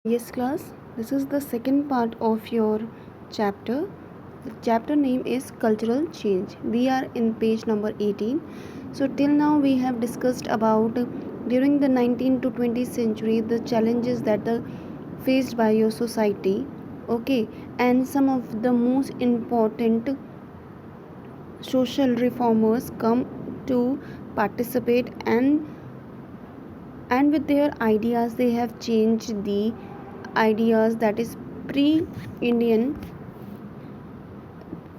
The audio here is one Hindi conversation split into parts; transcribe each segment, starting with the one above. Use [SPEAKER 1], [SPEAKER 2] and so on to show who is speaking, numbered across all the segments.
[SPEAKER 1] Yes, class, this is the second part of your chapter. The chapter name is Cultural Change. We are in page number 18. So, till now, we have discussed about during the 19th to 20th century the challenges that are faced by your society, okay, and some of the most important social reformers come to participate, and with their ideas they have changed the ideas that is pre-indian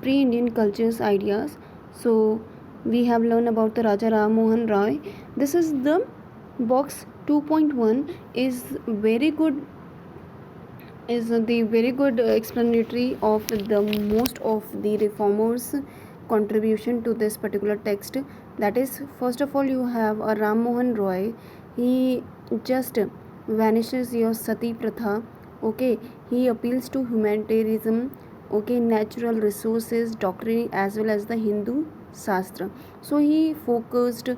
[SPEAKER 1] pre-indian cultures ideas. So we have learned about the Raja Ram Mohan Roy. This is the box 2.1 is very good, is the very good explanatory of the most of the reformers contribution to this particular text. That is, first of all, you have a Ram Mohan Roy. He just vanishes your sati pratha, okay. He appeals to humanitarianism, okay, natural resources doctrine as well as the Hindu शास्त्र. सो ही फोकस्ड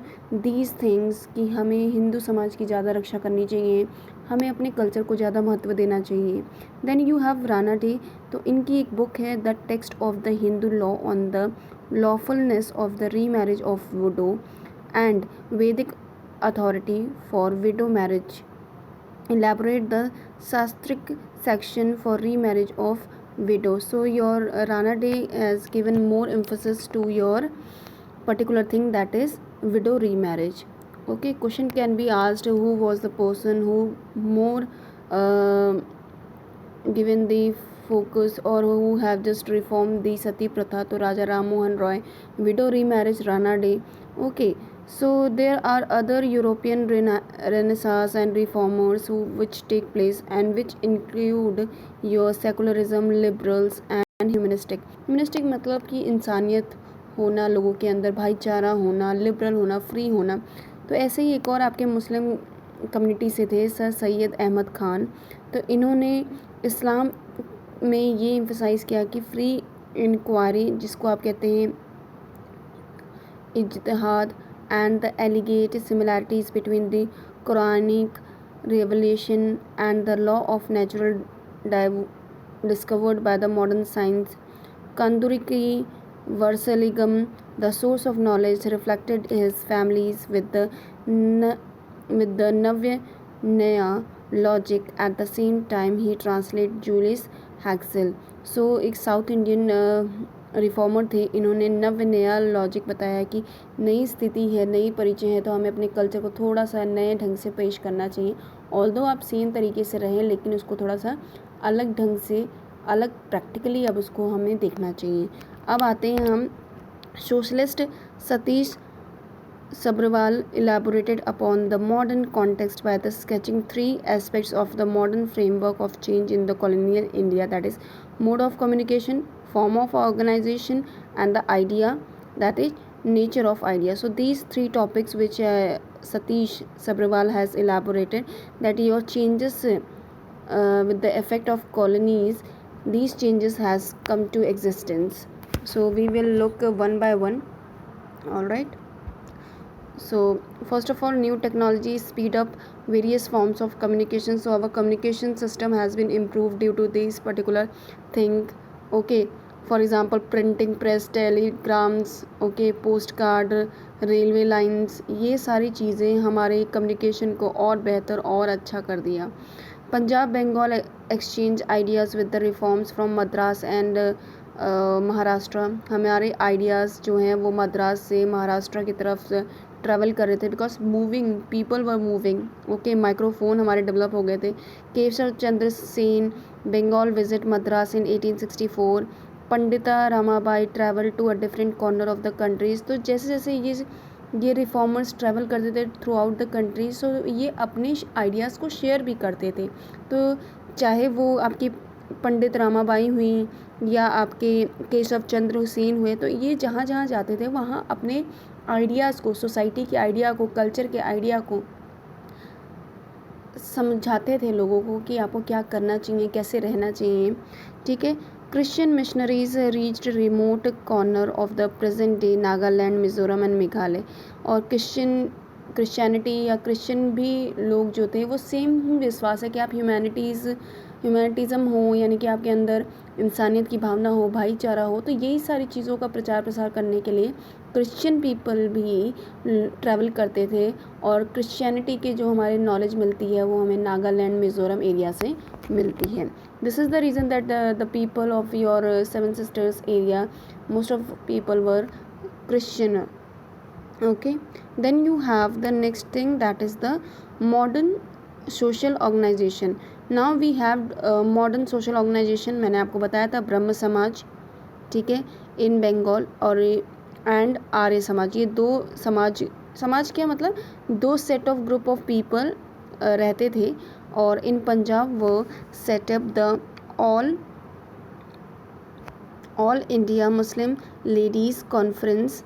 [SPEAKER 1] दीज थिंग्स कि हमें हिंदू समाज की ज़्यादा रक्षा करनी चाहिए, हमें अपने कल्चर को ज़्यादा महत्व देना चाहिए. Then you have Ranade. तो इनकी एक बुक है the text of the Hindu law on the lawfulness of the remarriage of widow and Vedic authority for widow marriage. Elaborate the Shastric section for remarriage of widow. So your Rana Day has given more emphasis to your particular thing, that is widow remarriage. Okay, question can be asked, who was the person who more given the focus or who have just reformed the sati pratha? To Raja Ram Mohan Roy. Widow remarriage, Rana Day. Okay, so there are other European renaissance and reformers which take place and which include your secularism, liberals and humanistic. humanistic मतलब कि इंसानियत होना, लोगों के अंदर भाईचारा होना, लिबरल होना, फ्री होना. तो ऐसे ही एक और आपके मुस्लिम कम्युनिटी से थे सर सैयद अहमद खान. तो इन्होंने इस्लाम में ये एम्फसाइज़ किया कि फ्री इंक्वायरी, जिसको आप कहते हैं इज्तिहाद, and the alleged similarities between the Quranic revelation and the law of natural discovered by the modern science. Kanduriki Varsaligam, the source of knowledge, reflected his families with the Navya Naya logic. At the same time, he translated Julius Haxel. So एक साउथ इंडियन रिफॉर्मर थे. इन्होंने नव नया लॉजिक बताया कि नई स्थिति है, नई परिचय है, तो हमें अपने कल्चर को थोड़ा सा नए ढंग से पेश करना चाहिए. ऑल्दो आप सेम तरीके से रहें, लेकिन उसको थोड़ा सा अलग ढंग से, अलग प्रैक्टिकली अब उसको हमें देखना चाहिए. अब आते हैं हम socialist. Satish Sabharwal elaborated upon the modern context by the sketching three aspects of the modern framework of change in the colonial India, that is mode of communication, form of organization and the idea, that is nature of idea. So these three topics which Satish Sabharwal has elaborated, that your changes with the effect of colonies, these changes has come to existence. So we will look one by one. All right. So first of all, new technology speed up various forms of communication. So our communication system has been improved due to this particular thing. Okay, for example printing press, telegrams, okay, postcard, railway lines, ये सारी चीज़ें हमारे कम्युनिकेशन को और बेहतर और अच्छा कर दिया. Punjab Bengal exchange ideas with the reforms from Madras and Maharashtra. हमारे आइडियाज़ जो हैं वो मद्रास से महाराष्ट्र की तरफ से ट्रैवल कर रहे थे, because moving people were moving. Okay, microphone हमारे डेवलप हो गए थे. Keshav Chandra Sen Bengal visit Madras in 1864. Pandita Ramabai travel to a different corner of the countries. तो जैसे जैसे ये रिफॉर्मर्स ट्रैवल करते थे through the country, so ये अपने आइडियाज़ को शेयर भी करते थे. तो चाहे वो आपकी पंडित रामाबाई हुई या आपके केशव चंद्र हुसैन हुए, तो ये जहाँ जहाँ जाते थे वहाँ अपने आइडियाज़ को, सोसाइटी के आइडिया को, कल्चर के आइडिया को समझाते थे लोगों को कि आपको क्या करना चाहिए, कैसे रहना चाहिए. ठीक है. Christian missionaries reached remote corner of the present day Nagaland, Mizoram and Meghalaya. और क्रिश्चियन क्रिश्चियनिटी या क्रिश्चियन भी लोग जो थे वो सेम ही विश्वास है कि आप ह्यूमैनिटिज़म हो, यानी कि आपके अंदर इंसानियत की भावना हो, भाईचारा हो। तो यही सारी चीज़ों का प्रचार प्रसार करने के लिए क्रिश्चियन पीपल भी ट्रैवल करते थे, और क्रिश्चियनिटी के जो हमारे नॉलेज मिलती है वो हमें नागालैंड मिज़ोरम एरिया से मिलती है। This is the reason that the people of your seven sisters area, most of people were Christian. Okay, then you have the next thing, that is the modern social organization. Now we have modern social organization. मैंने आपको बताया था ब्रह्म समाज, ठीक है, इन बंगाल, और एंड आर्य समाज। ये दो समाज क्या मतलब, दो set of group of people रहते थे, और इन पंजाब वो setup the all India Muslim ladies conference,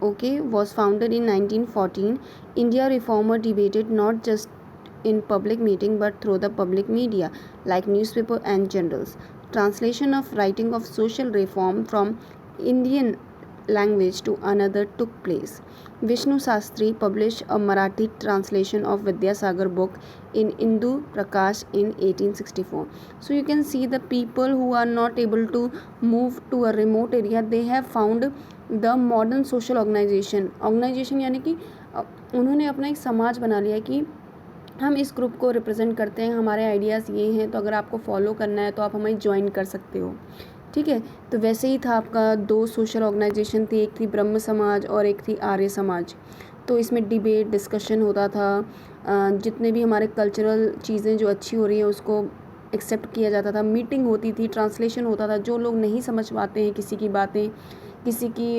[SPEAKER 1] okay, was founded in 1914. India reformer debated not just in public meeting but through the public media like newspaper and journals. Translation of writing of social reform from Indian language to another took place. Vishnu Sastri published a Marathi translation of Vidyasagar book in Indu Prakash in 1864. So you can see the people who are not able to move to a remote area, they have found the modern social organisation, यानी कि उन्होंने अपना एक समाज बना लिया कि हम इस ग्रुप को रिप्रेजेंट करते हैं, हमारे आइडियाज़ ये हैं, तो अगर आपको फॉलो करना है तो आप हमें ज्वाइन कर सकते हो, ठीक है। तो वैसे ही था आपका, दो सोशल ऑर्गेनाइजेशन थी, एक थी ब्रह्म समाज और एक थी आर्य समाज। तो इसमें डिबेट डिस्कशन होता था, जितने भी हमारे कल्चरल चीज़ें जो अच्छी हो रही हैं उसको एक्सेप्ट किया जाता था, मीटिंग होती थी, ट्रांसलेशन होता था, जो लोग नहीं समझ पाते हैं किसी की बातें, किसी की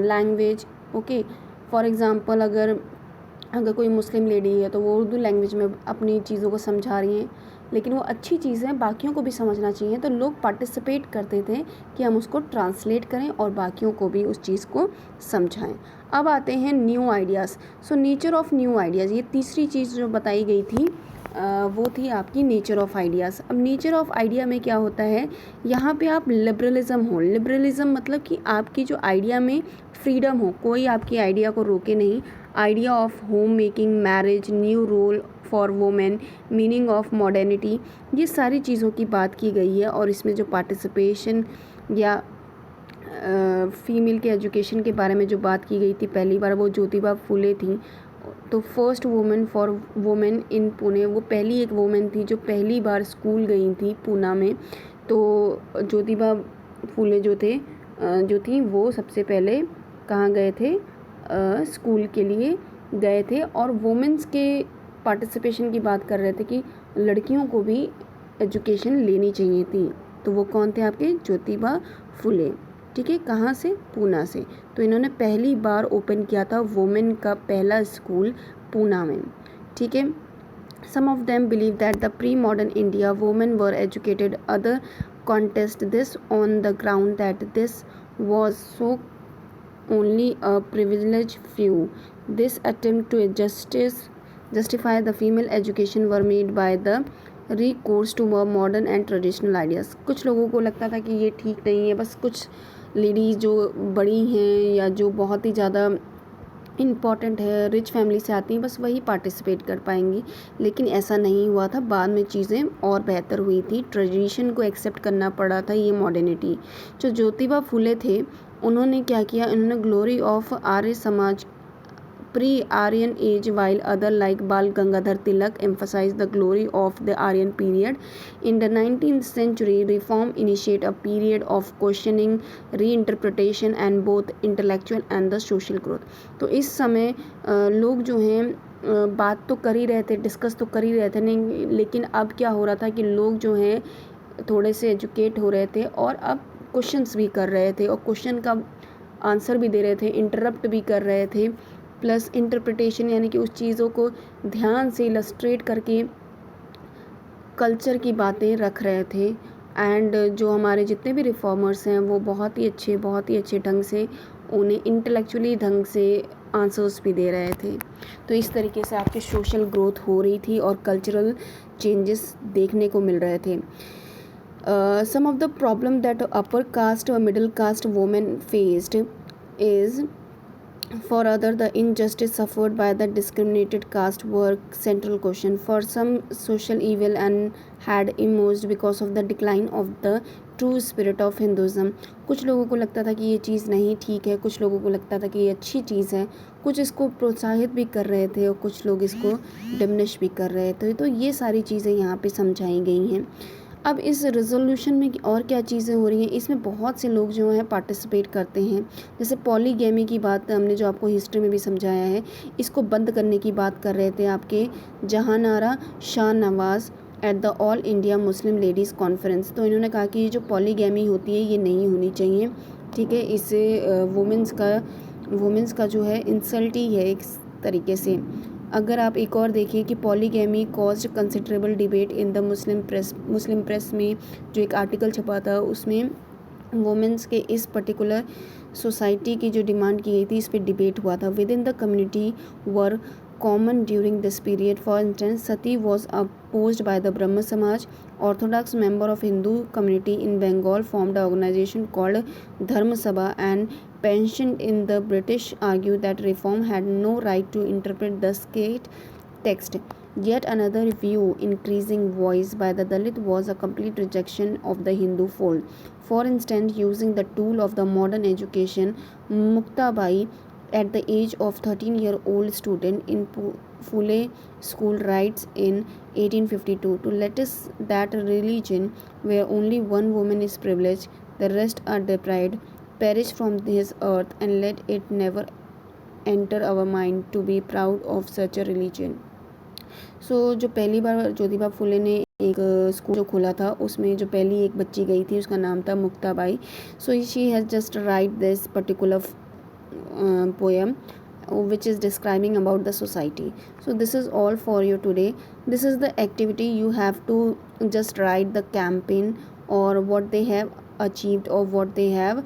[SPEAKER 1] लैंग्वेज, ओके, फॉर एग्ज़ाम्पल अगर कोई मुस्लिम लेडी है तो वो उर्दू लैंग्वेज में अपनी चीज़ों को समझा रही हैं, लेकिन वो अच्छी चीज़ है, बाकियों को भी समझना चाहिए, तो लोग पार्टिसिपेट करते थे कि हम उसको ट्रांसलेट करें और बाकियों को भी उस चीज़ को समझाएं। अब आते हैं new ideas. So nature of new ideas, ये तीसरी चीज़ जो बताई गई थी वो थी आपकी नेचर ऑफ आइडियाज़। अब नेचर ऑफ आइडिया में क्या होता है, यहाँ पे आप लिबरलिज़म हो, लिबरलिज़म मतलब कि आपकी जो आइडिया में फ्रीडम हो, कोई आपकी आइडिया को रोके नहीं। Idea of home making, marriage, new role for women, meaning of modernity, ये सारी चीज़ों की बात की गई है। और इसमें जो पार्टिसिपेशन या फीमेल के एजुकेशन के बारे में जो बात की गई थी पहली बार, वो ज्योतिबा फुले थी। तो first women for women in Pune, वो पहली एक वुमेन थी जो पहली बार स्कूल गई थी पूना में। तो ज्योतिबा फुले जो थी वो सबसे पहले कहाँ गए थे, स्कूल के लिए गए थे। और वुमेन्स के पार्टिसिपेशन की बात कर रहे थे कि लड़कियों को भी एजुकेशन लेनी चाहिए थी। तो वो कौन थे आपके, ज्योतिबा फुले, ठीक है, कहाँ से, पूना से। तो इन्होंने पहली बार ओपन किया था वुमेन का पहला स्कूल पूना में, ठीक है। Some of them believe that the pre modern India women were educated, other contest this on the ground that this was so only a privileged few. This attempt to justify the female education were made by the recourse to more modern and traditional ideas. कुछ लोगों को लगता था कि ये ठीक नहीं है, बस कुछ लेडीज़ जो बड़ी हैं या जो बहुत ही ज़्यादा इम्पॉर्टेंट है, रिच फैमिली से आती हैं, बस वही पार्टिसिपेट कर पाएंगी। लेकिन ऐसा नहीं हुआ था, बाद में चीज़ें और बेहतर हुई थी, ट्रेडिशन को एक्सेप्ट करना पड़ा था, ये मॉडर्निटी। जो ज्योतिबा फुले थे उन्होंने क्या किया, इन्होंने glory of Arya Samaj pre-Aryan age, while other like Bal Gangadhar Tilak emphasized the glory of the Aryan period. In the 19th century, reform initiated a period of questioning, reinterpretation and both intellectual and the social growth. तो इस समय लोग जो हैं बात तो कर ही रहे थे, डिस्कस तो कर ही रहे थे, नहीं, लेकिन अब क्या हो रहा था कि लोग जो हैं थोड़े से एजुकेट हो रहे थे और अब क्वेश्चंस भी कर रहे थे और क्वेश्चन का आंसर भी दे रहे थे, इंटरप्ट भी कर रहे थे, प्लस इंटरप्रिटेशन यानी कि उस चीज़ों को ध्यान से इलस्ट्रेट करके कल्चर की बातें रख रहे थे। एंड जो हमारे जितने भी रिफॉर्मर्स हैं वो बहुत ही अच्छे ढंग से उन्हें इंटेलेक्चुअली ढंग से आंसर्स भी दे रहे थे। तो इस तरीके से आपकी सोशल ग्रोथ हो रही थी और कल्चरल चेंजेस देखने को मिल रहे थे। Some of the problem that upper caste और middle caste women faced is For other, the injustice suffered by the discriminated caste were central question. For some, social evil and had emerged because of the decline of the true spirit of Hinduism. कुछ लोगों को लगता था कि ये चीज़ नहीं ठीक है, कुछ लोगों को लगता था कि ये अच्छी चीज़ है, कुछ इसको प्रोत्साहित भी कर रहे थे और कुछ लोग इसको डिमिनिश भी कर रहे थे. तो ये सारी चीज़ें यहाँ पे समझाई गई हैं. अब इस रेजोल्यूशन में और क्या चीज़ें हो रही हैं, इसमें बहुत से लोग जो हैं पार्टिसिपेट करते हैं. जैसे पॉलीगैमी की बात हमने जो आपको हिस्ट्री में भी समझाया है, इसको बंद करने की बात कर रहे थे आपके Jahanara Shah Nawaz at the all India Muslim ladies conference. तो इन्होंने कहा कि ये जो पॉलीगैमी होती है ये नहीं होनी चाहिए. ठीक है, इससे वुमेंस का जो है इंसल्ट ही है एक तरीके से. अगर आप एक और देखिए कि polygamy caused considerable debate in the Muslim press में जो एक आर्टिकल छपा था उसमें वुमेंस के इस पर्टिकुलर सोसाइटी की जो डिमांड की गई थी इस पर डिबेट हुआ था. With in the community were common during this period. For instance, sati was opposed by the Brahma Samaj. Orthodox member of Hindu community in Bengal formed an organization called Dharma Sabha and pensioned in the British argued that reform had no right to interpret the state text. Yet another view, increasing voice by the Dalit, was a complete rejection of the Hindu fold. For instance, using the tool of the modern education, Muktabai at the age of 13-year-old student in Phule school writes in 1852 to let us that religion where only one woman is privileged, the rest are deprived, perish from this earth, and let it never enter our mind to be proud of such a religion. जो पहली बार ज्योतिबा फुले ने एक स्कूल जो खोला था उसमें जो पहली एक बच्ची गई थी उसका नाम था Muktabai. She has just right this particular poem which is describing about the society. So this is all for you today. This is the activity. You have to just write the campaign or what they have achieved or what they have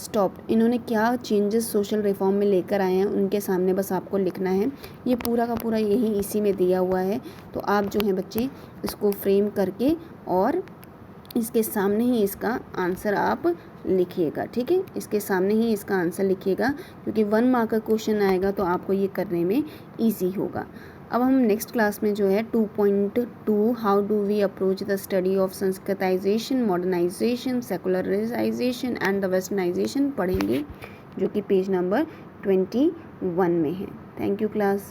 [SPEAKER 1] stopped. इन्होंने क्या चेंजेस सोशल रिफॉर्म में लेकर आए हैं उनके सामने बस आपको लिखना है. ये पूरा का पूरा यही इसी में दिया हुआ है. तो आप जो है बच्चे इसको फ्रेम करके और इसके सामने ही इसका आंसर आप लिखिएगा. ठीक है, इसके सामने ही इसका आंसर लिखिएगा क्योंकि 1 मार्क का क्वेश्चन आएगा तो आपको ये करने में ईजी होगा. अब हम नेक्स्ट क्लास में जो है 2.2 how do we approach the study of sanskritization, modernization, secularization and the westernization पढ़ेंगे जो कि पेज नंबर 21 में है. Thank you class.